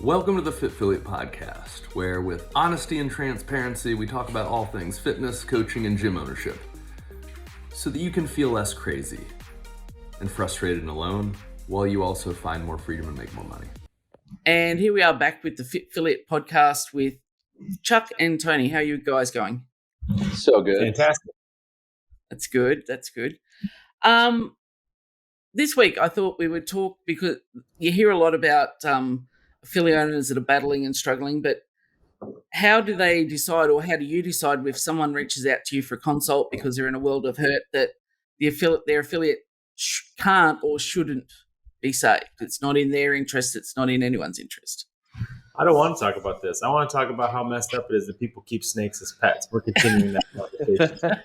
Welcome to the Fitfiliate Podcast, where with honesty and transparency, we talk about all things fitness, coaching, and gym ownership, so that you can feel less crazy and frustrated and alone, while you also find more freedom and make more money. And here we are back with the Fitfiliate Podcast with Chuck and Tony. How are you guys going? So good. Fantastic. That's good. This week I thought we would talk, because you hear a lot about affiliate owners that are battling and struggling, but how do they decide, or how do you decide if someone reaches out to you for a consult because they're in a world of hurt, that their affiliate can't or shouldn't be saved? It's not in their interest. It's not in anyone's interest. I don't want to talk about this. I want to talk about how messed up it is that people keep snakes as pets. We're continuing that conversation.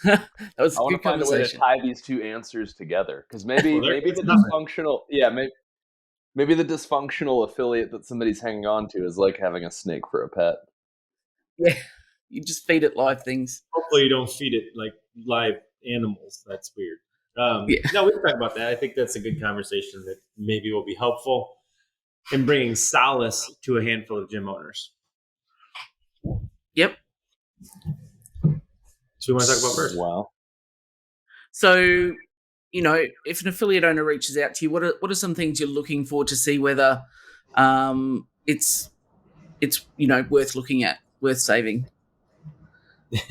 That was I want to find a way to tie these two answers together, because maybe the dysfunctional affiliate that somebody's hanging on to is like having a snake for a pet. Yeah, you just feed it live things. Hopefully you don't feed it like live animals. That's weird. No, we can talk about that. I think that's a good conversation that maybe will be helpful in bringing solace to a handful of gym owners. Yep. So we want to talk about first. Wow. So, if an affiliate owner reaches out to you, what are some things you're looking for to see whether it's worth looking at, worth saving? The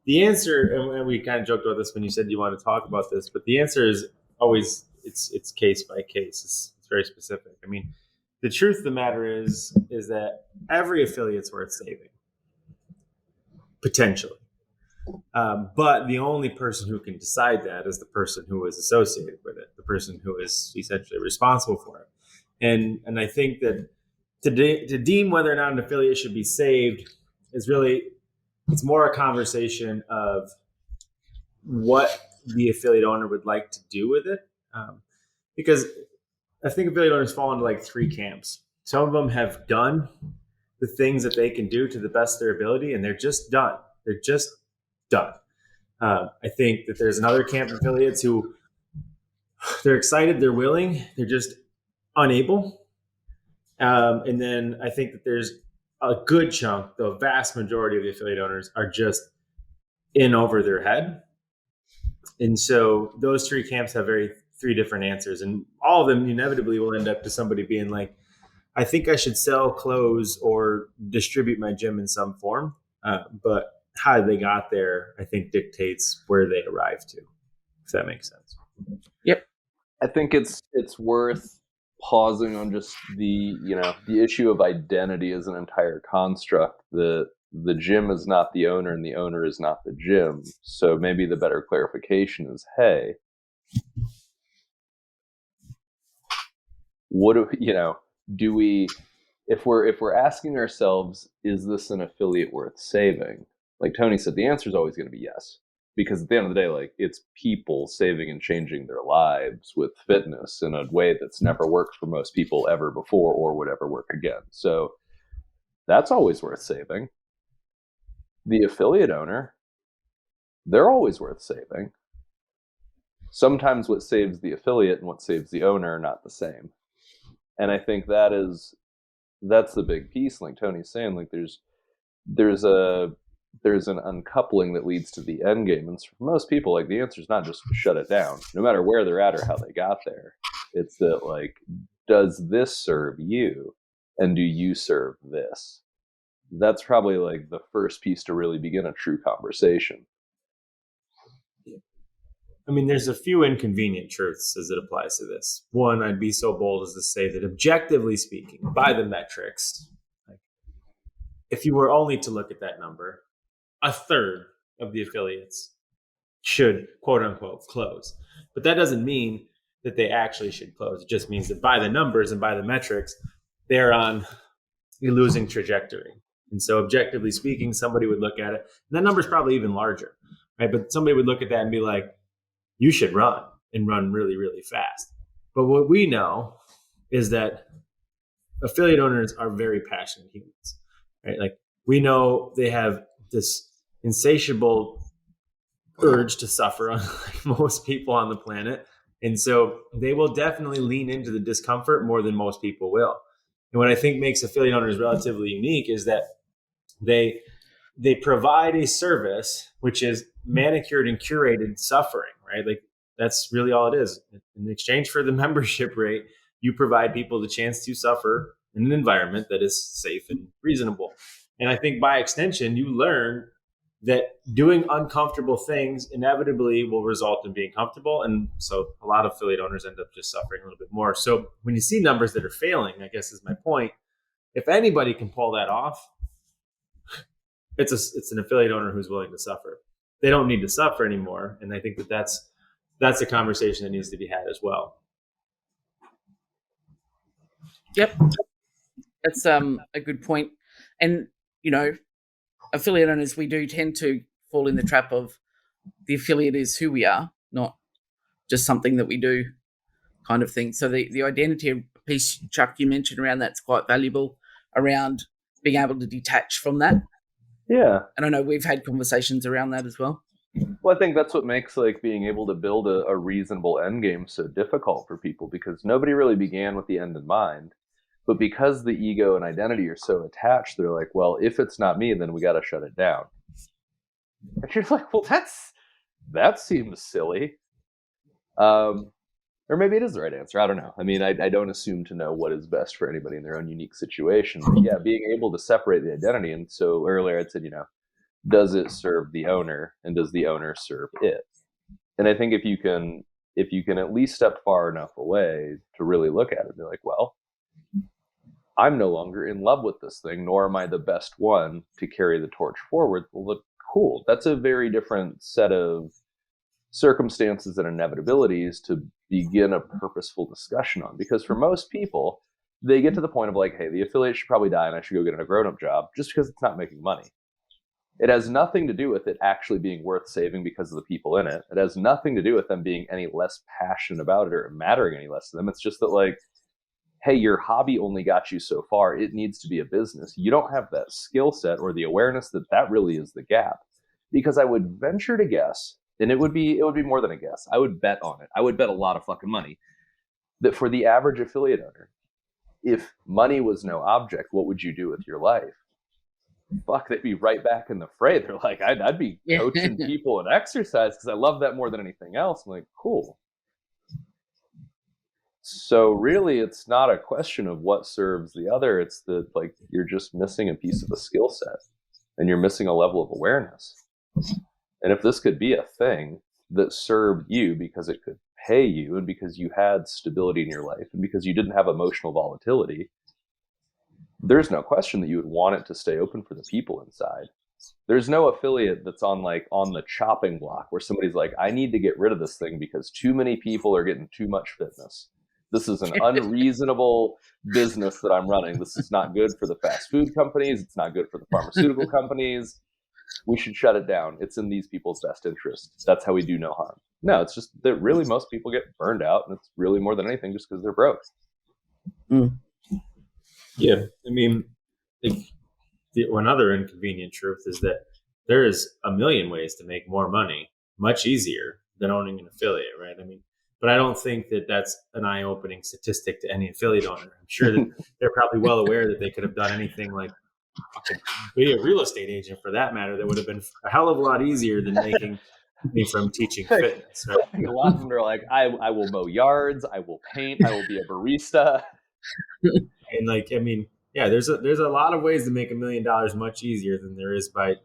answer, and we kind of joked about this when you said you want to talk about this, but the answer is always it's case by case. It's very specific. I mean, the truth of the matter is that every affiliate's worth saving, potentially. But the only person who can decide that is the person who is associated with it, the person who is essentially responsible for it. And I think that to deem whether or not an affiliate should be saved is really, it's more a conversation of what the affiliate owner would like to do with it. Because I think affiliate owners fall into like three camps. Some of them have done the things that they can do to the best of their ability, and they're just done. They're just done. I think that there's another camp of affiliates who they're excited, they're willing, they're just unable. And then I think that there's a good chunk, the vast majority of the affiliate owners are just in over their head. And so those three camps have three different answers, and all of them inevitably will end up to somebody being like, I think I should sell, close, or distribute my gym in some form. But how they got there, I think, dictates where they arrive to, if that makes sense. Yep. I think it's worth pausing on just the issue of identity as an entire construct. The gym is not the owner and the owner is not the gym. So maybe the better clarification is, hey, what do we, if we're asking ourselves, is this an affiliate worth saving? Like Tony said, the answer is always going to be yes, because at the end of the day, like, it's people saving and changing their lives with fitness in a way that's never worked for most people ever before or would ever work again. So that's always worth saving. The affiliate owner, they're always worth saving. Sometimes what saves the affiliate and what saves the owner are not the same. And I think that's the big piece. Like Tony's saying, like there's an uncoupling that leads to the end game. And for most people, like, the answer is not just to shut it down, no matter where they're at or how they got there. It's that, like, does this serve you, and do you serve this? That's probably like the first piece to really begin a true conversation. I mean, there's a few inconvenient truths as it applies to this. One, I'd be so bold as to say that objectively speaking, by the metrics, like, if you were only to look at that number, a third of the affiliates should, quote unquote, close. But that doesn't mean that they actually should close. It just means that by the numbers and by the metrics, they're on a losing trajectory. And so objectively speaking, somebody would look at it, and that number is probably even larger, right? But somebody would look at that and be like, you should run, and run really, really fast. But what we know is that affiliate owners are very passionate humans, right? Like, we know they have this insatiable urge to suffer, unlike most people on the planet. And so they will definitely lean into the discomfort more than most people will. And what I think makes affiliate owners relatively unique is that they provide a service which is manicured and curated suffering, right? Like that's really all it is. In exchange for the membership rate, you provide people the chance to suffer in an environment that is safe and reasonable. And I think by extension, you learn that doing uncomfortable things inevitably will result in being comfortable. And so a lot of affiliate owners end up just suffering a little bit more. So when you see numbers that are failing, I guess is my point, if anybody can pull that off, it's an affiliate owner who's willing to suffer. They don't need to suffer anymore. And I think that's a conversation that needs to be had as well. Yep. That's a good point. And, affiliate owners, we do tend to fall in the trap of the affiliate is who we are, not just something that we do kind of thing. So the identity piece, Chuck, you mentioned around that's quite valuable, around being able to detach from that. Yeah. And I know we've had conversations around that as well. Well, I think that's what makes being able to build a reasonable end game so difficult for people, because nobody really began with the end in mind. But because the ego and identity are so attached, they're like, well, if it's not me, then we got to shut it down. And you're like, well, that seems silly. Or maybe it is the right answer. I don't know. I mean, I don't assume to know what is best for anybody in their own unique situation. But yeah, being able to separate the identity. And so earlier I said, does it serve the owner, and does the owner serve it? And I think if you can at least step far enough away to really look at it and be like, well, I'm no longer in love with this thing, nor am I the best one to carry the torch forward. Well, look, cool. That's a very different set of circumstances and inevitabilities to begin a purposeful discussion on. Because for most people, they get to the point of like, hey, the affiliate should probably die and I should go get a grown-up job just because it's not making money. It has nothing to do with it actually being worth saving because of the people in it. It has nothing to do with them being any less passionate about it or mattering any less to them. It's just that hey, your hobby only got you so far. It needs to be a business. You don't have that skill set or the awareness that really is the gap. Because I would venture to guess, and it would be more than a guess, I would bet on it. I would bet a lot of fucking money that for the average affiliate owner, if money was no object, what would you do with your life? Fuck, they'd be right back in the fray. They're like, I'd be coaching people in exercise because I love that more than anything else. I'm like, cool. So really, it's not a question of what serves the other. It's that you're just missing a piece of a skill set, and you're missing a level of awareness. And if this could be a thing that served you because it could pay you, and because you had stability in your life, and because you didn't have emotional volatility, there's no question that you would want it to stay open for the people inside. There's no affiliate that's on the chopping block where somebody's like, I need to get rid of this thing because too many people are getting too much fitness. This is an unreasonable business that I'm running. This is not good for the fast food companies. It's not good for the pharmaceutical companies. We should shut it down. It's in these people's best interest. That's how we do no harm. No, it's just that really most people get burned out, and it's really more than anything just because they're broke. Mm. Yeah, I mean, one other inconvenient truth is that there is a million ways to make more money, much easier than owning an affiliate, right? I mean, but I don't think that that's an eye-opening statistic to any affiliate owner. I'm sure that they're probably well aware that they could have done anything like be a real estate agent for that matter. That would have been a hell of a lot easier than making me from teaching fitness. Right? I think a lot of them are like, I will mow yards, I will paint, I will be a barista. And I mean, yeah, there's a lot of ways to make $1 million much easier than there is by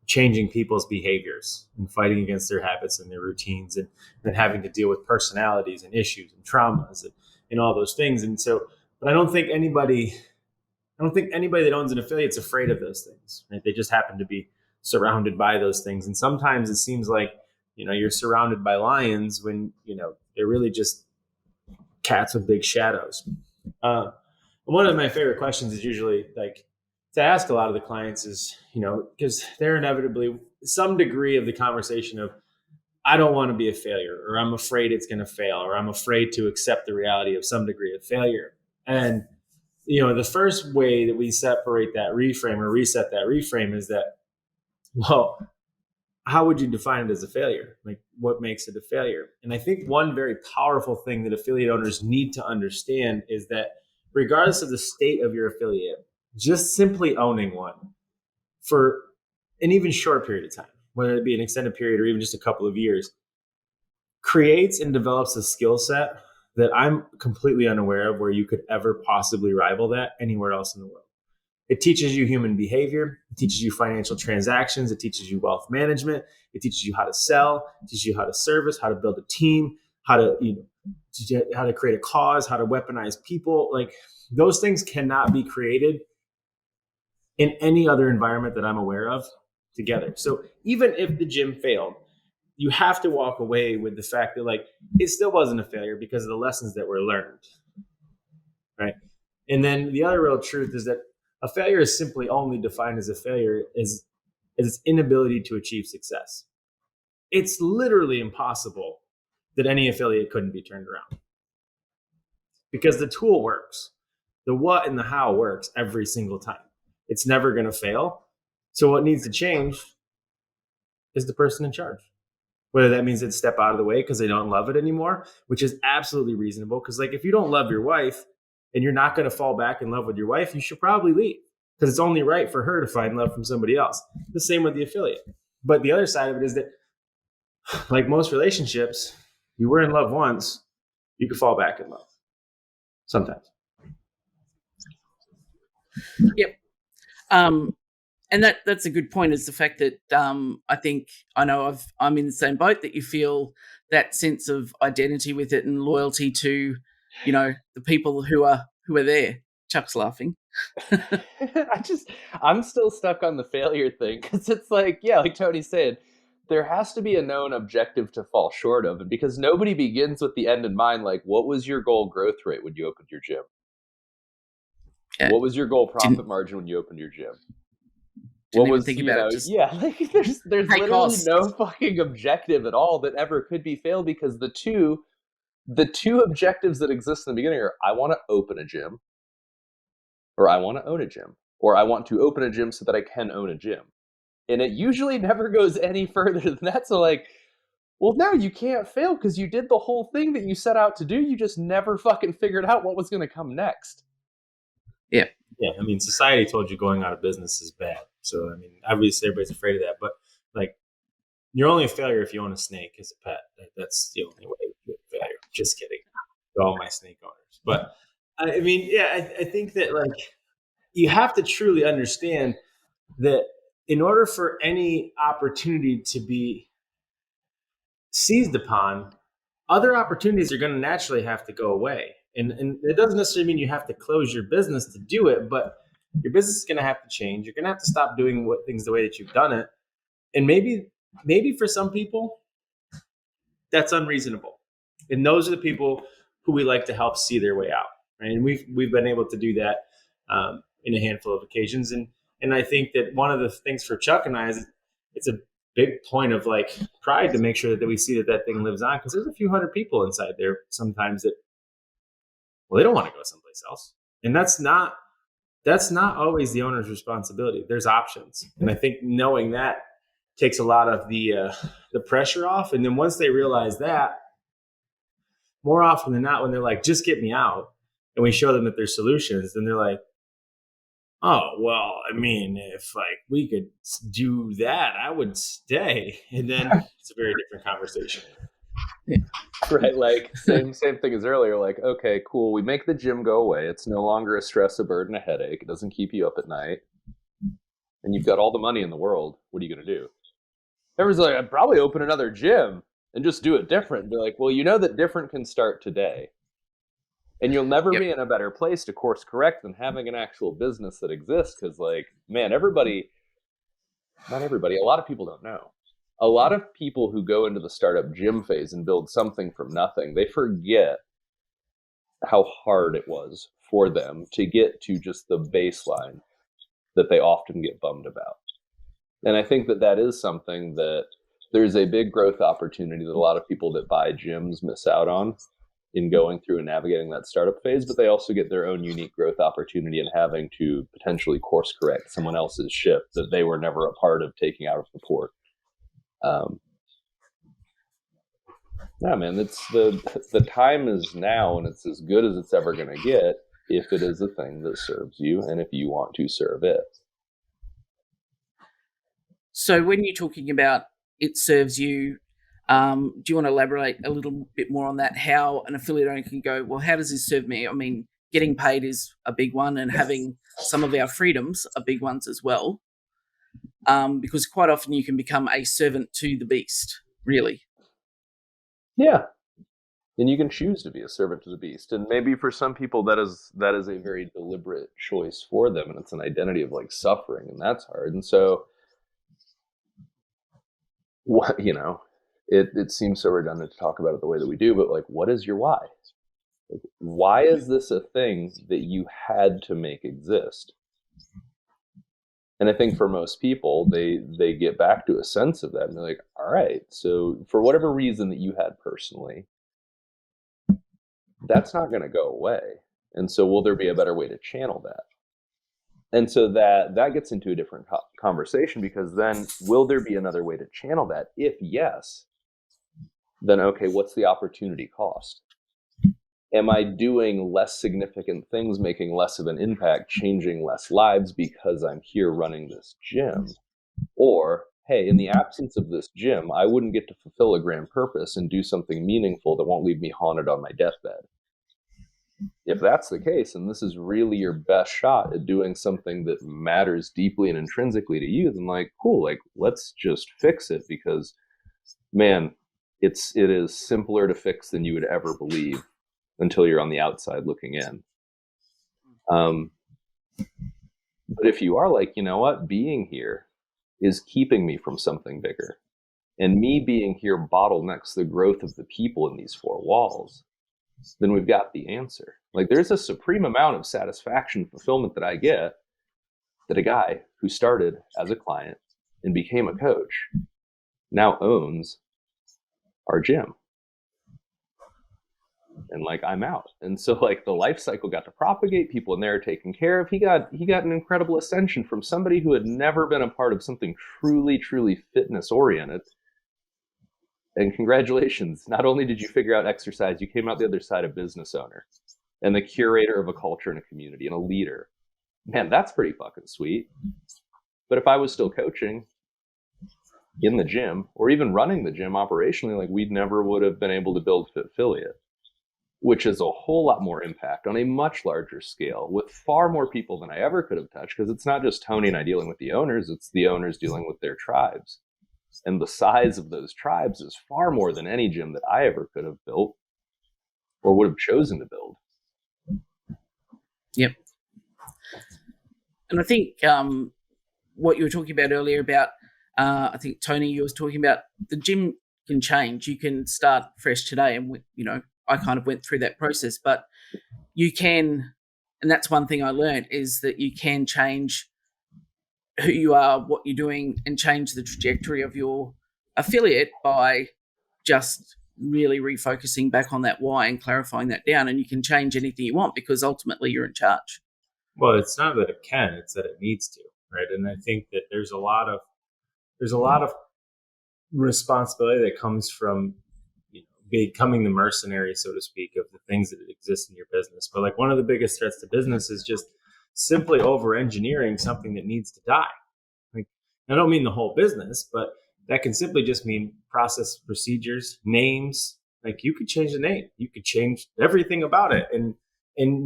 changing people's behaviors and fighting against their habits and their routines, and having to deal with personalities and issues and traumas and all those things. And so, but I don't think anybody that owns an affiliate is afraid of those things. Right? They just happen to be surrounded by those things. And sometimes it seems like, you're surrounded by lions when, they're really just cats with big shadows. One of my favorite questions is usually to ask a lot of the clients is, because they're inevitably some degree of the conversation of, I don't want to be a failure, or I'm afraid it's going to fail, or I'm afraid to accept the reality of some degree of failure. And, the first way that we separate that reframe or reset that reframe is that, well, how would you define it as a failure? Like, what makes it a failure? And I think one very powerful thing that affiliate owners need to understand is that regardless of the state of your affiliate, just simply owning one for an even short period of time, whether it be an extended period or even just a couple of years, creates and develops a skill set that I'm completely unaware of where you could ever possibly rival that anywhere else in the world. It teaches you human behavior. It teaches you financial transactions. It teaches you wealth management. It teaches you how to sell. It teaches you how to service, how to build a team, how to create a cause, how to weaponize people. Like, those things cannot be created in any other environment that I'm aware of together. So even if the gym failed, you have to walk away with the fact that, like, it still wasn't a failure because of the lessons that were learned, right? And then the other real truth is that a failure is simply only defined as a failure as its inability to achieve success. It's literally impossible that any affiliate couldn't be turned around because the tool works. The what and the how works every single time. It's never going to fail. So what needs to change is the person in charge. Whether that means they step out of the way because they don't love it anymore, which is absolutely reasonable. Because, like, if you don't love your wife and you're not going to fall back in love with your wife, you should probably leave because it's only right for her to find love from somebody else. The same with the affiliate. But the other side of it is that, like most relationships, you were in love once, you could fall back in love sometimes. Yep. And that's a good point, is the fact that I know I'm in the same boat, that you feel that sense of identity with it and loyalty to, the people who are there. Chuck's laughing. I'm still stuck on the failure thing because it's like, yeah, like Tony said, there has to be a known objective to fall short of. And because nobody begins with the end in mind, like, what was your goal growth rate when you opened your gym? Yeah. What was your goal profit margin when you opened your gym? Didn't even think about it. Yeah, like there's literally cost. No fucking objective at all that ever could be failed, because the two objectives that exist in the beginning are, I want to open a gym, or I want to own a gym, or I want to open a gym so that I can own a gym. And it usually never goes any further than that. So, like, well, no, you can't fail because you did the whole thing that you set out to do. You just never fucking figured out what was going to come next. Yeah. Yeah, I mean, society told you going out of business is bad. So, I mean, obviously everybody's afraid of that. But, like, you're only a failure if you own a snake as a pet. That's the only way to be a failure. Just kidding. To all my snake owners. But, I mean, yeah, I think that, like, you have to truly understand that in order for any opportunity to be seized upon, other opportunities are going to naturally have to go away. And it doesn't necessarily mean you have to close your business to do it, but your business is going to have to change. You're going to have to stop doing things the way that you've done it. And maybe for some people, that's unreasonable. And those are the people who we like to help see their way out. Right? And we've been able to do that in a handful of occasions. And I think that one of the things for Chuck and I is it's a big point of, like, pride to make sure that we see that thing lives on, because there's a few hundred people inside there sometimes that, well, they don't want to go someplace else. And that's not always the owner's responsibility. There's options. And I think knowing that takes a lot of the pressure off. And then once they realize that, more often than not, when they're like, just get me out, and we show them that there's solutions, then they're like, oh, well, I mean, if, like, we could do that, I would stay. And then it's a very different conversation. Yeah. Right, like same thing as earlier. Like, okay, cool, we make the gym go away. It's no longer a stress, a burden, a headache. It doesn't keep you up at night, and you've got all the money in the world. What are you going to do? Everyone's like, I'd probably open another gym and just do it different. Be like, well, you know that different can start today, and you'll never be in a better place to course correct than having an actual business that exists. Because, like, man, not everybody, a lot of people don't know. A lot of people who go into the startup gym phase and build something from nothing, they forget how hard it was for them to get to just the baseline that they often get bummed about. And I think that is something that there's a big growth opportunity that a lot of people that buy gyms miss out on in going through and navigating that startup phase, but they also get their own unique growth opportunity in having to potentially course correct someone else's ship that they were never a part of taking out of the port. Yeah, man, it's the time is now, and it's as good as it's ever going to get if it is a thing that serves you and if you want to serve it. So when you're talking about it serves you, do you want to elaborate a little bit more on that? How an affiliate owner can go, well, how does this serve me? I mean, getting paid is a big one, and having some of our freedoms are big ones as well. Because quite often you can become a servant to the beast, really. Yeah. And you can choose to be a servant to the beast. And maybe for some people that is a very deliberate choice for them, and it's an identity of like suffering, and that's hard. And so what, it seems so redundant to talk about it the way that we do, but like, what is your why? Like, why is this a thing that you had to make exist? And I think for most people, they get back to a sense of that, and they're like, all right, so for whatever reason that you had personally, that's not going to go away. And so will there be a better way to channel that? And so that gets into a different conversation, because then will there be another way to channel that? If yes, then okay, what's the opportunity cost? Am I doing less significant things, making less of an impact, changing less lives because I'm here running this gym? Or, hey, in the absence of this gym, I wouldn't get to fulfill a grand purpose and do something meaningful that won't leave me haunted on my deathbed. If that's the case, and this is really your best shot at doing something that matters deeply and intrinsically to you, then like, cool, like let's just fix it, because man, it is simpler to fix than you would ever believe until you're on the outside looking in. But if you are like, you know what, being here is keeping me from something bigger, and me being here bottlenecks the growth of the people in these four walls, then we've got the answer. Like there's a supreme amount of satisfaction, fulfillment that I get that a guy who started as a client and became a coach now owns our gym. And like, I'm out. And so like the life cycle got to propagate, people in there are taken care of. He got an incredible ascension from somebody who had never been a part of something truly, truly fitness oriented. And congratulations. Not only did you figure out exercise, you came out the other side a business owner and the curator of a culture and a community and a leader. Man, that's pretty fucking sweet. But if I was still coaching in the gym or even running the gym operationally, like we never would have been able to build Fitfiliate, which is a whole lot more impact on a much larger scale with far more people than I ever could have touched, because it's not just Tony and I dealing with the owners, it's the owners dealing with their tribes. And the size of those tribes is far more than any gym that I ever could have built or would have chosen to build. Yep. And I think what you were talking about earlier about, I think, Tony, you was talking about the gym can change. You can start fresh today. And, I kind of went through that process. But you can, and that's one thing I learned, is that you can change who you are, what you're doing, and change the trajectory of your affiliate by just really refocusing back on that why and clarifying that down. And you can change anything you want because ultimately you're in charge. Well, it's not that it can, it's that it needs to, right? And I think that there's a lot of responsibility that comes from becoming the mercenary, so to speak, of the things that exist in your business. But like one of the biggest threats to business is just simply over-engineering something that needs to die. Like, I don't mean the whole business, but that can simply just mean process, procedures, names. Like you could change the name, you could change everything about it, and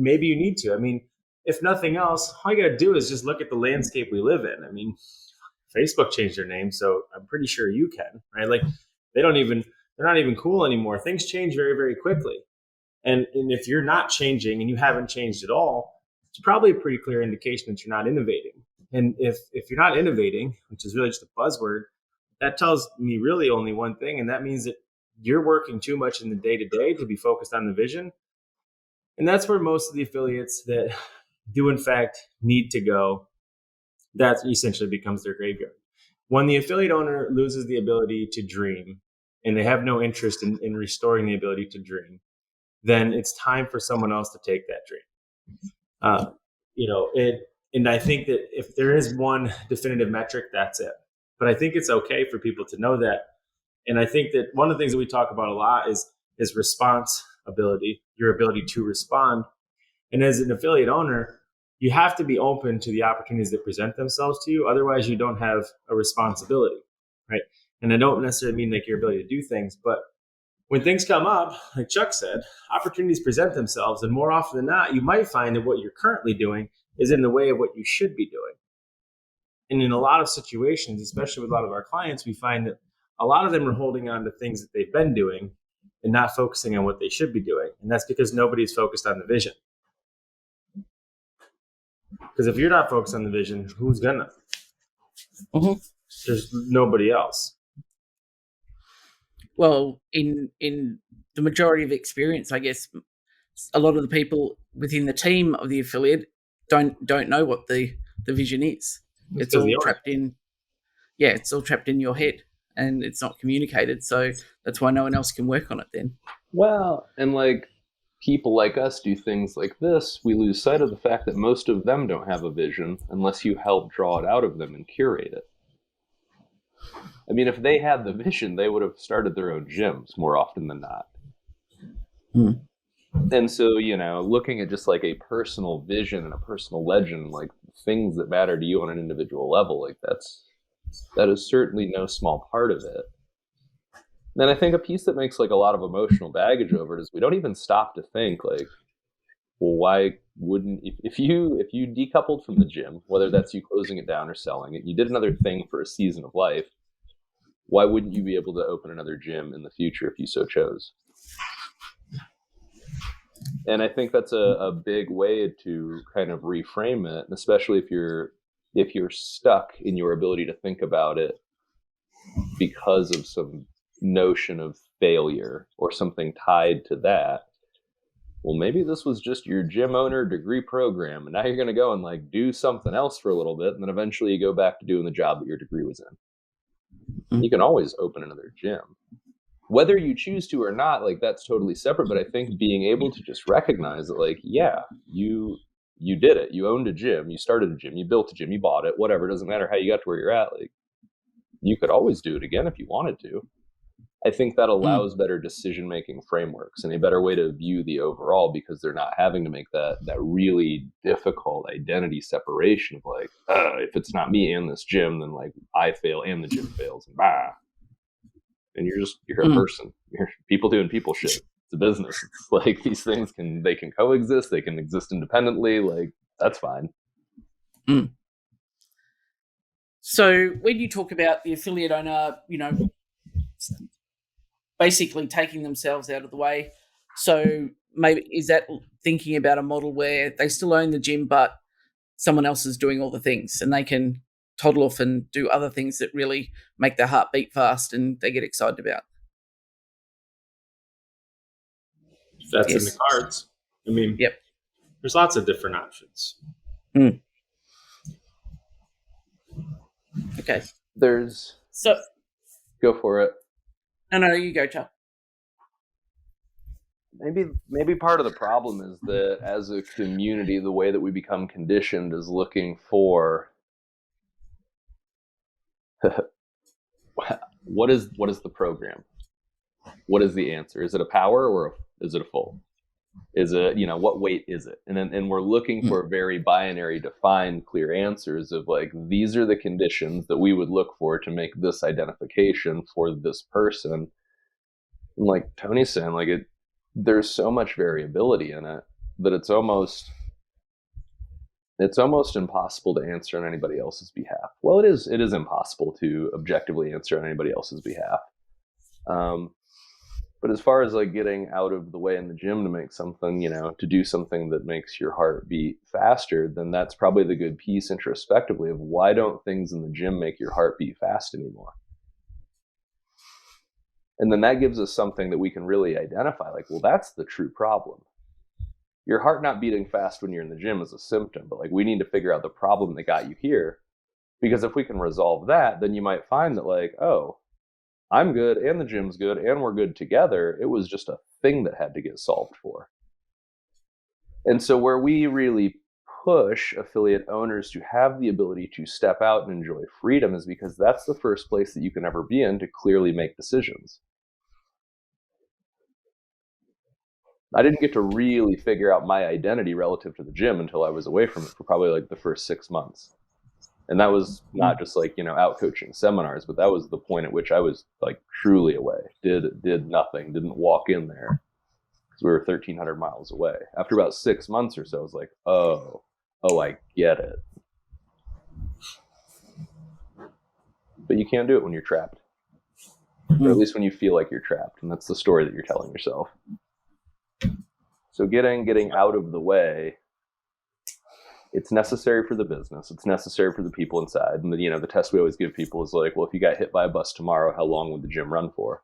maybe you need to. I mean, if nothing else, all you got to do is just look at the landscape we live in. I mean, Facebook changed their name, so I'm pretty sure you can, right? Like they're not even cool anymore. Things change very, very quickly, and if you're not changing and you haven't changed at all, it's probably a pretty clear indication that you're not innovating. And if you're not innovating, which is really just a buzzword, that tells me really only one thing, and that means that you're working too much in the day-to-day to be focused on the vision. And that's where most of the affiliates that do in fact need to go, that essentially becomes their graveyard. When the affiliate owner loses the ability to dream and they have no interest in restoring the ability to dream, then it's time for someone else to take that dream. And I think that if there is one definitive metric, that's it. But I think it's okay for people to know that. And I think that one of the things that we talk about a lot is response ability, your ability to respond. And as an affiliate owner, you have to be open to the opportunities that present themselves to you. Otherwise, you don't have a responsibility, right? And I don't necessarily mean like your ability to do things, but when things come up, like Chuck said, opportunities present themselves. And more often than not, you might find that what you're currently doing is in the way of what you should be doing. And in a lot of situations, especially with a lot of our clients, we find that a lot of them are holding on to things that they've been doing and not focusing on what they should be doing. And that's because nobody's focused on the vision. Because if you're not focused on the vision, who's gonna? Mhm. There's nobody else. Well, in the majority of experience, I guess a lot of the people within the team of the affiliate don't know what the vision is. It's all trapped in, it's all trapped in your head, and it's not communicated. So that's why no one else can work on it then. Well, and like people like us do things like this, we lose sight of the fact that most of them don't have a vision unless you help draw it out of them and curate it. I mean, if they had the vision, they would have started their own gyms more often than not. And so, you know, looking at just like a personal vision and a personal legend, like things that matter to you on an individual level, like that is certainly no small part of it. Then I think a piece that makes like a lot of emotional baggage over it is we don't even stop to think like, well, why wouldn't, if you decoupled from the gym, whether that's you closing it down or selling it, you did another thing for a season of life, why wouldn't you be able to open another gym in the future if you so chose? And I think that's a big way to kind of reframe it, especially if you're stuck in your ability to think about it because of some notion of failure or something tied to that. Well, maybe this was just your gym owner degree program, and now you're going to go and like do something else for a little bit, and then eventually you go back to doing the job that your degree was in. You can always open another gym. Whether you choose to or not, like that's totally separate. But I think being able to just recognize that, like, yeah, you did it. You owned a gym. You started a gym. You built a gym. You bought it. Whatever. It doesn't matter how you got to where you're at. Like, you could always do it again if you wanted to. I think that allows better decision-making frameworks and a better way to view the overall, because they're not having to make that really difficult identity separation of like, if it's not me and this gym, then like I fail and the gym fails, and bah. And you're a person. You're people doing people shit. It's a business. It's like these things can coexist. They can exist independently. Like that's fine. So when you talk about the affiliate owner, you know, basically taking themselves out of the way. So maybe is that thinking about a model where they still own the gym, but someone else is doing all the things and they can toddle off and do other things that really make their heart beat fast and they get excited about? If that's in the cards. I mean, there's lots of different options. Okay. Go for it. No, you go, Chuck. Maybe part of the problem is that as a community, the way that we become conditioned is looking for what is the program? What is the answer? Is it a power or is it a full? Is it, you know, what weight is it? And we're looking for very binary, defined, clear answers of like, these are the conditions that we would look for to make this identification for this person. And like Tony's saying, like there's so much variability in it that it's almost impossible to answer on anybody else's behalf. Well, it is impossible to objectively answer on anybody else's behalf. But as far as like getting out of the way in the gym to make something, you know, to do something that makes your heart beat faster, then that's probably the good piece introspectively of why don't things in the gym make your heart beat fast anymore? And then that gives us something that we can really identify, like, well, that's the true problem. Your heart not beating fast when you're in the gym is a symptom, but like we need to figure out the problem that got you here. Because if we can resolve that, then you might find that like, oh, I'm good and the gym's good and we're good together. It was just a thing that had to get solved for. And so where we really push affiliate owners to have the ability to step out and enjoy freedom is because that's the first place that you can ever be in to clearly make decisions. I didn't get to really figure out my identity relative to the gym until I was away from it for probably like the first 6 months. And that was not just like, out coaching seminars, but that was the point at which I was like truly away, did nothing, didn't walk in there because we were 1,300 miles away. After about 6 months or so, I was like, oh, I get it. But you can't do it when you're trapped, or at least when you feel like you're trapped. And that's the story that you're telling yourself. So getting out of the way, it's necessary for the business. It's necessary for the people inside. And the test we always give people is like, well, if you got hit by a bus tomorrow, how long would the gym run for?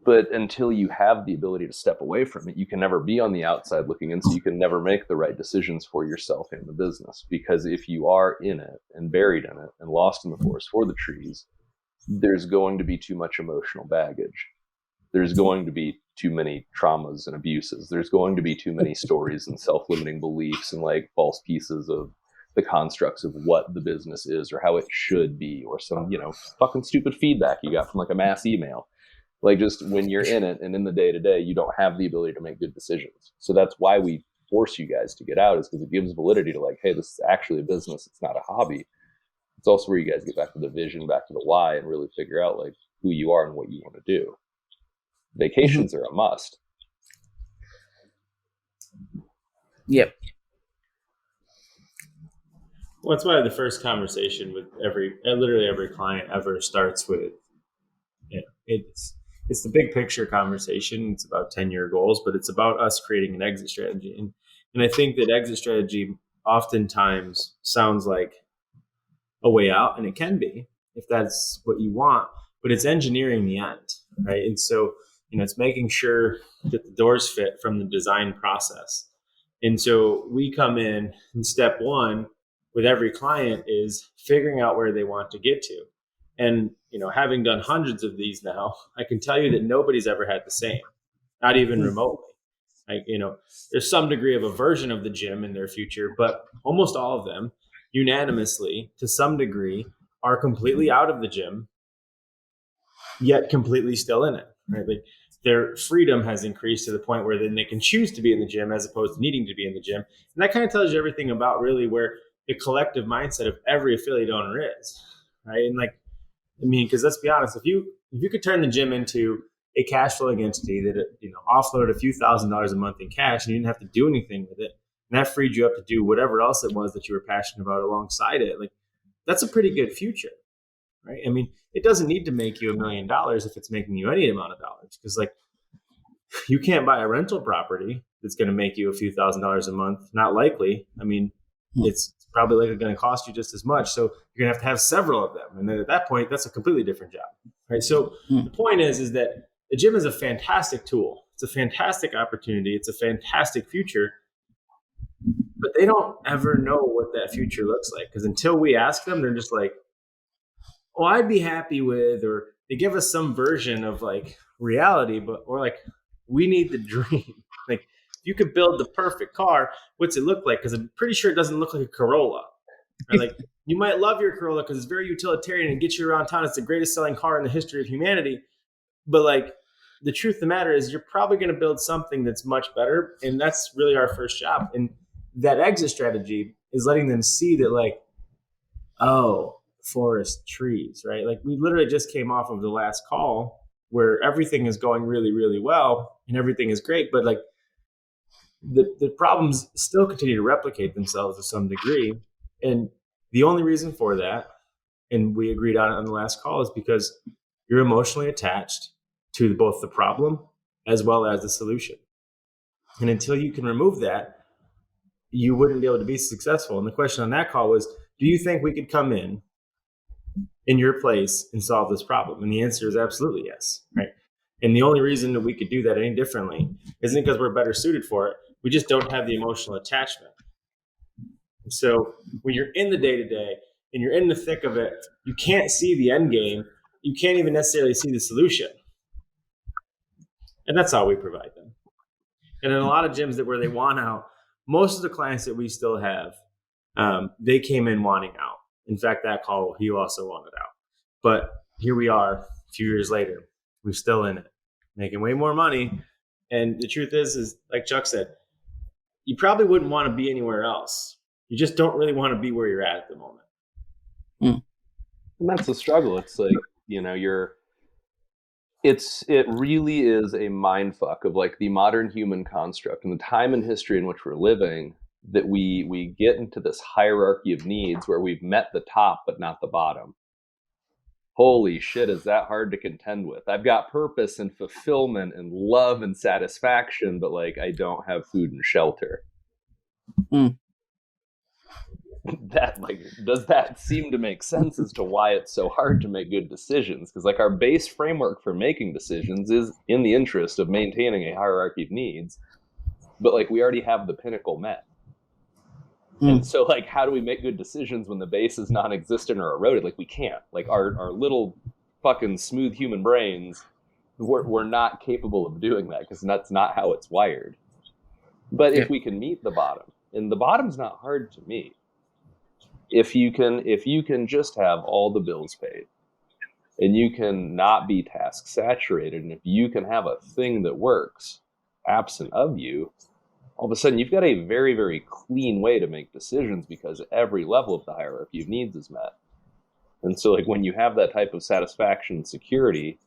But until you have the ability to step away from it, you can never be on the outside looking in. So you can never make the right decisions for yourself in the business. Because if you are in it and buried in it and lost in the forest for the trees, there's going to be too much emotional baggage. There's going to be too many traumas and abuses. There's going to be too many stories and self-limiting beliefs and like false pieces of the constructs of what the business is or how it should be, or some, fucking stupid feedback you got from like a mass email. Like, just when you're in it and in the day to day, you don't have the ability to make good decisions. So that's why we force you guys to get out, is because it gives validity to like, hey, this is actually a business. It's not a hobby. It's also where you guys get back to the vision, back to the why, and really figure out like who you are and what you want to do. Vacations are a must. Yep. Well, that's why the first conversation with literally every client ever starts with, it's the big picture conversation. It's about 10-year goals, but it's about us creating an exit strategy. And I think that exit strategy oftentimes sounds like a way out, and it can be if that's what you want, but it's engineering the end, right? And so, it's making sure that the doors fit from the design process. And so we come in, and step one with every client is figuring out where they want to get to. And, having done hundreds of these now, I can tell you that nobody's ever had the same, not even remotely. Like, there's some degree of aversion of the gym in their future, but almost all of them unanimously, to some degree, are completely out of the gym, yet completely still in it, right? Like, their freedom has increased to the point where then they can choose to be in the gym as opposed to needing to be in the gym. And that kind of tells you everything about really where the collective mindset of every affiliate owner is, right? And because let's be honest, if you could turn the gym into a cash flowing entity that offloaded a few $1,000s a month in cash and you didn't have to do anything with it, and that freed you up to do whatever else it was that you were passionate about alongside it, like, that's a pretty good future, right? I mean, it doesn't need to make you $1 million if it's making you any amount of dollars, because like, you can't buy a rental property that's going to make you a few $1,000s a month. Not likely. I mean, it's probably likely going to cost you just as much. So you're going to have several of them. And then at that point, that's a completely different job, right? So the point is that the gym is a fantastic tool. It's a fantastic opportunity. It's a fantastic future. But they don't ever know what that future looks like, because until we ask them, they're just like, well, I'd be happy with, or they give us some version of like reality, but we're like, we need the dream. Like, if you could build the perfect car, what's it look like? Because I'm pretty sure it doesn't look like a Corolla. Right? Like, you might love your Corolla because it's very utilitarian and gets you around town. It's the greatest selling car in the history of humanity. But like, the truth of the matter is, you're probably going to build something that's much better. And that's really our first job. And that exit strategy is letting them see that, like, oh, forest, trees, right? Like, we literally just came off of the last call where everything is going really, really well and everything is great. But like, the problems still continue to replicate themselves to some degree. And the only reason for that, and we agreed on it on the last call, is because you're emotionally attached to both the problem as well as the solution. And until you can remove that, you wouldn't be able to be successful. And the question on that call was, do you think we could come in your place and solve this problem? And the answer is absolutely yes, right? And the only reason that we could do that any differently isn't because we're better suited for it. We just don't have the emotional attachment. So when you're in the day-to-day and you're in the thick of it, you can't see the end game. You can't even necessarily see the solution. And that's how we provide them. And in a lot of gyms where they want out, most of the clients that we still have, they came in wanting out. In fact, that call, he also wanted out. But here we are a few years later, we're still in it, making way more money. And the truth is like Chuck said, you probably wouldn't want to be anywhere else. You just don't really want to be where you're at the moment. And that's the struggle. It's like, it really is a mind fuck of like the modern human construct and the time and history in which we're living, that we get into this hierarchy of needs where we've met the top but not the bottom. Holy shit, is that hard to contend with? I've got purpose and fulfillment and love and satisfaction, but like I don't have food and shelter. That, like, does that seem to make sense as to why it's so hard to make good decisions? Because like our base framework for making decisions is in the interest of maintaining a hierarchy of needs, but like we already have the pinnacle met. And so like, how do we make good decisions when the base is non-existent or eroded? Like we can't. Like our little fucking smooth human brains, we're not capable of doing that because that's not how it's wired. But if we can meet the bottom, and the bottom's not hard to meet, if you can just have all the bills paid, and you can not be task saturated, and if you can have a thing that works absent of you, all of a sudden you've got a very, very clean way to make decisions because every level of the hierarchy of needs is met. And so like when you have that type of satisfaction and security,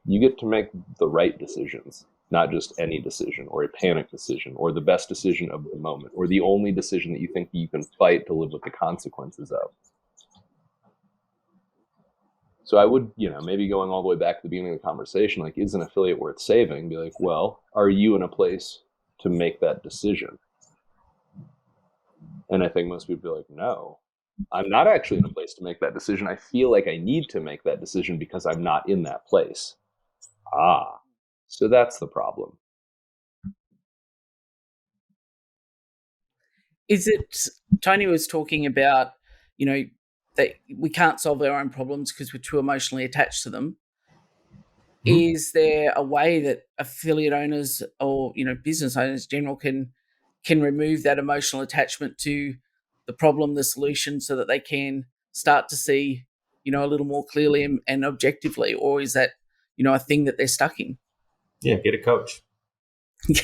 you get to make the right decisions, not just any decision or a panic decision or the best decision of the moment or the only decision that you think you can fight to live with the consequences of. So I would, maybe going all the way back to the beginning of the conversation, like, is an affiliate worth saving? Be like, well, are you in a place to make that decision? And I think most people be like, no, I'm not actually in a place to make that decision. I feel like I need to make that decision because I'm not in that place. So that's the problem. Is it, Tony was talking about, that we can't solve our own problems because we're too emotionally attached to them. Is there a way that affiliate owners or business owners in general can remove that emotional attachment to the problem, the solution, so that they can start to see a little more clearly and objectively? Or is that a thing that they're stuck in? Yeah, get a coach. I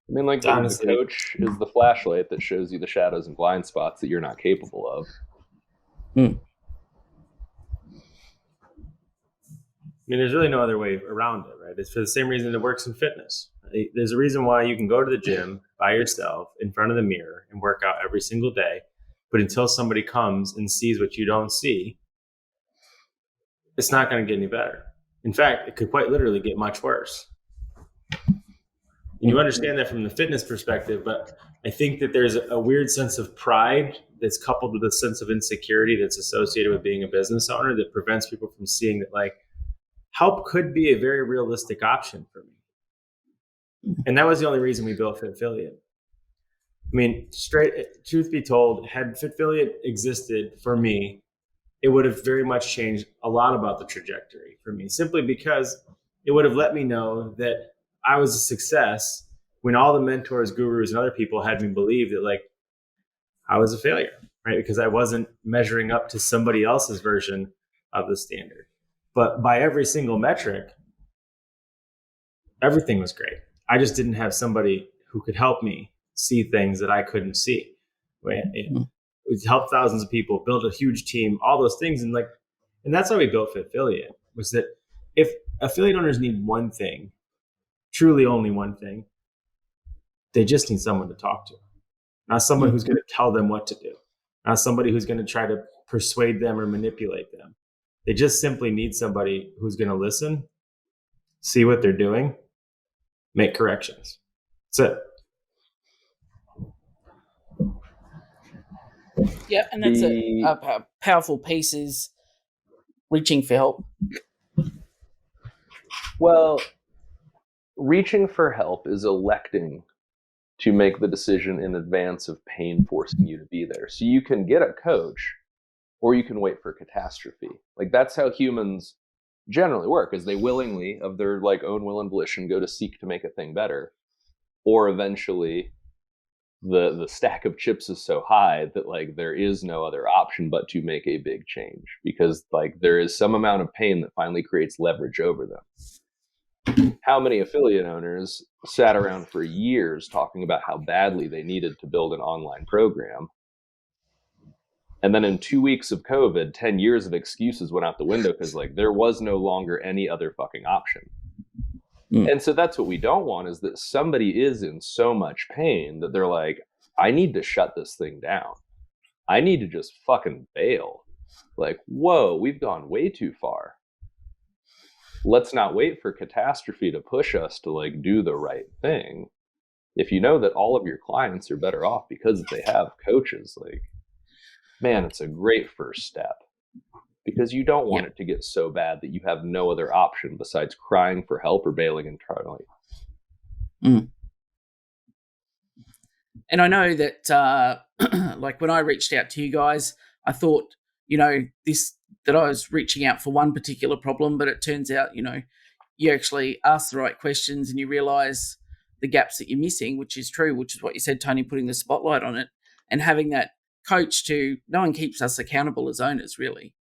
mean, like the coach is the flashlight that shows you the shadows and blind spots that you're not capable of. I mean, there's really no other way around it, right? It's for the same reason it works in fitness. There's a reason why you can go to the gym by yourself in front of the mirror and work out every single day. But until somebody comes and sees what you don't see, it's not going to get any better. In fact, it could quite literally get much worse. And you understand that from the fitness perspective, but I think that there's a weird sense of pride that's coupled with a sense of insecurity that's associated with being a business owner that prevents people from seeing that, like, help could be a very realistic option for me. And that was the only reason we built FitFiliate. I mean, truth be told, had FitFiliate existed for me, it would have very much changed a lot about the trajectory for me, simply because it would have let me know that I was a success when all the mentors, gurus, and other people had me believe that, like, I was a failure, right? Because I wasn't measuring up to somebody else's version of the standard. But by every single metric, everything was great. I just didn't have somebody who could help me see things that I couldn't see. It helped thousands of people, build a huge team, all those things. And that's how we built FitFiliate, was that if affiliate owners need one thing, truly only one thing, they just need someone to talk to. Not someone who's going to tell them what to do. Not somebody who's going to try to persuade them or manipulate them. They just simply need somebody who's going to listen, see what they're doing, make corrections. That's it. Yeah, and that's a powerful piece, is reaching for help. Well, reaching for help is electing to make the decision in advance of pain forcing you to be there. So you can get a coach, or you can wait for catastrophe. Like, that's how humans generally work, is they willingly, of their like own will and volition, go to seek to make a thing better, or eventually the stack of chips is so high that like there is no other option but to make a big change, because like there is some amount of pain that finally creates leverage over them. How many affiliate owners sat around for years talking about how badly they needed to build an online program, and then in 2 weeks of COVID, 10 years of excuses went out the window because like there was no longer any other fucking option. And so that's what we don't want, is that somebody is in so much pain that they're like, I need to shut this thing down. I need to just fucking bail. Like, whoa, we've gone way too far. Let's not wait for catastrophe to push us to like do the right thing. If you know that all of your clients are better off because they have coaches, like, man, it's a great first step. Because you don't want it to get so bad that you have no other option besides crying for help or bailing internally. And I know that, like when I reached out to you guys, I thought, you know, that I was reaching out for one particular problem, but it turns out, you know, you actually ask the right questions and you realize the gaps that you're missing, which is true, which is what you said, Tony, putting the spotlight on it and having that coach to, no one keeps us accountable as owners, really.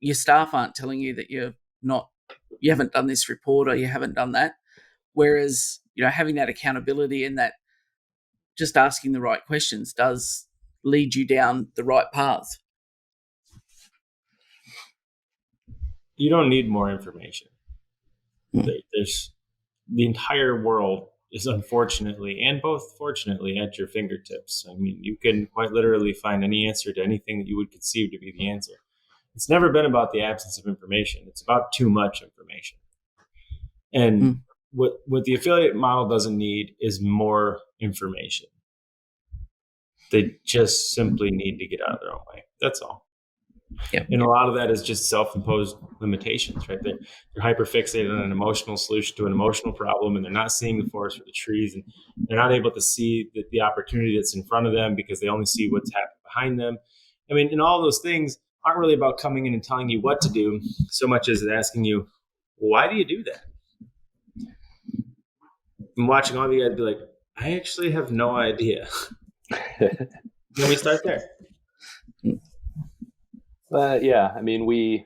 Your staff aren't telling you that you haven't done this report or you haven't done that. Whereas, you know, having that accountability and that just asking the right questions does lead you down the right path. You don't need more information. There's the entire world is unfortunately and both fortunately at your fingertips. I mean, you can quite literally find any answer to anything that you would conceive to be the answer. It's never been about the absence of information. It's about too much information. And what the affiliate model doesn't need is more information. They just simply need to get out of their own way. That's all. Yep. And a lot of that is just self-imposed limitations, right? They're hyper-fixated on an emotional solution to an emotional problem, and they're not seeing the forest for the trees, and they're not able to see the opportunity that's in front of them because they only see what's happening behind them. I mean, and all those things aren't really about coming in and telling you what to do so much as asking you, why do you do that? I'm watching all the guys be like, I actually have no idea. Let me start there. Yeah, I mean, we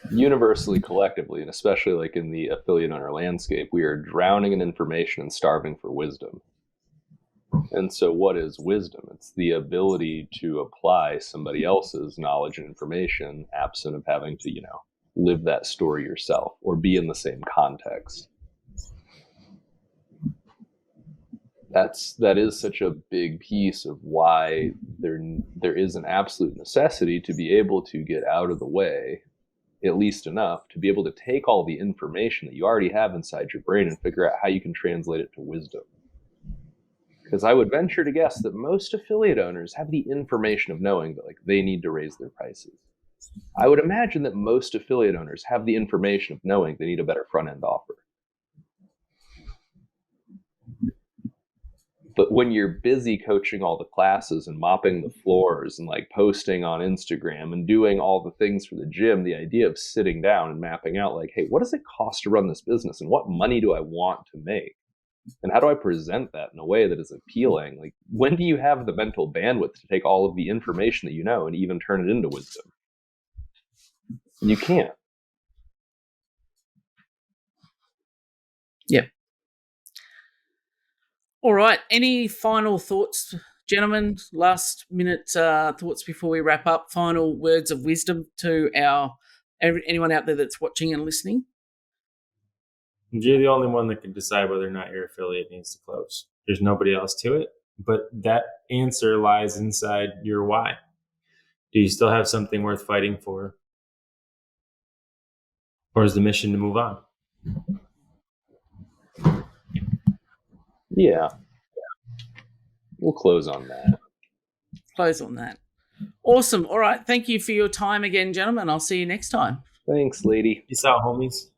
universally, collectively, and especially like in the affiliate owner landscape, we are drowning in information and starving for wisdom. And so what is wisdom? It's the ability to apply somebody else's knowledge and information absent of having to, you know, live that story yourself or be in the same context. That is such a big piece of why there is an absolute necessity to be able to get out of the way, at least enough to be able to take all the information that you already have inside your brain and figure out how you can translate it to wisdom. Because I would venture to guess that most affiliate owners have the information of knowing that like they need to raise their prices. I would imagine that most affiliate owners have the information of knowing they need a better front end offer. But when you're busy coaching all the classes and mopping the floors and like posting on Instagram and doing all the things for the gym, the idea of sitting down and mapping out like, hey, what does it cost to run this business and what money do I want to make? And how do I present that in a way that is appealing? Like, when do you have the mental bandwidth to take all of the information that you know and even turn it into wisdom? You can't. Yep. All right. Any final thoughts, gentlemen? Last minute thoughts before we wrap up. Final words of wisdom to anyone out there that's watching and listening. You're the only one that can decide whether or not your affiliate needs to close. There's nobody else to it, but that answer lies inside your why. Do you still have something worth fighting for? Or is the mission to move on? Yeah. We'll close on that. Close on that. Awesome. All right. Thank you for your time again, gentlemen. I'll see you next time. Thanks, lady. Peace out, homies.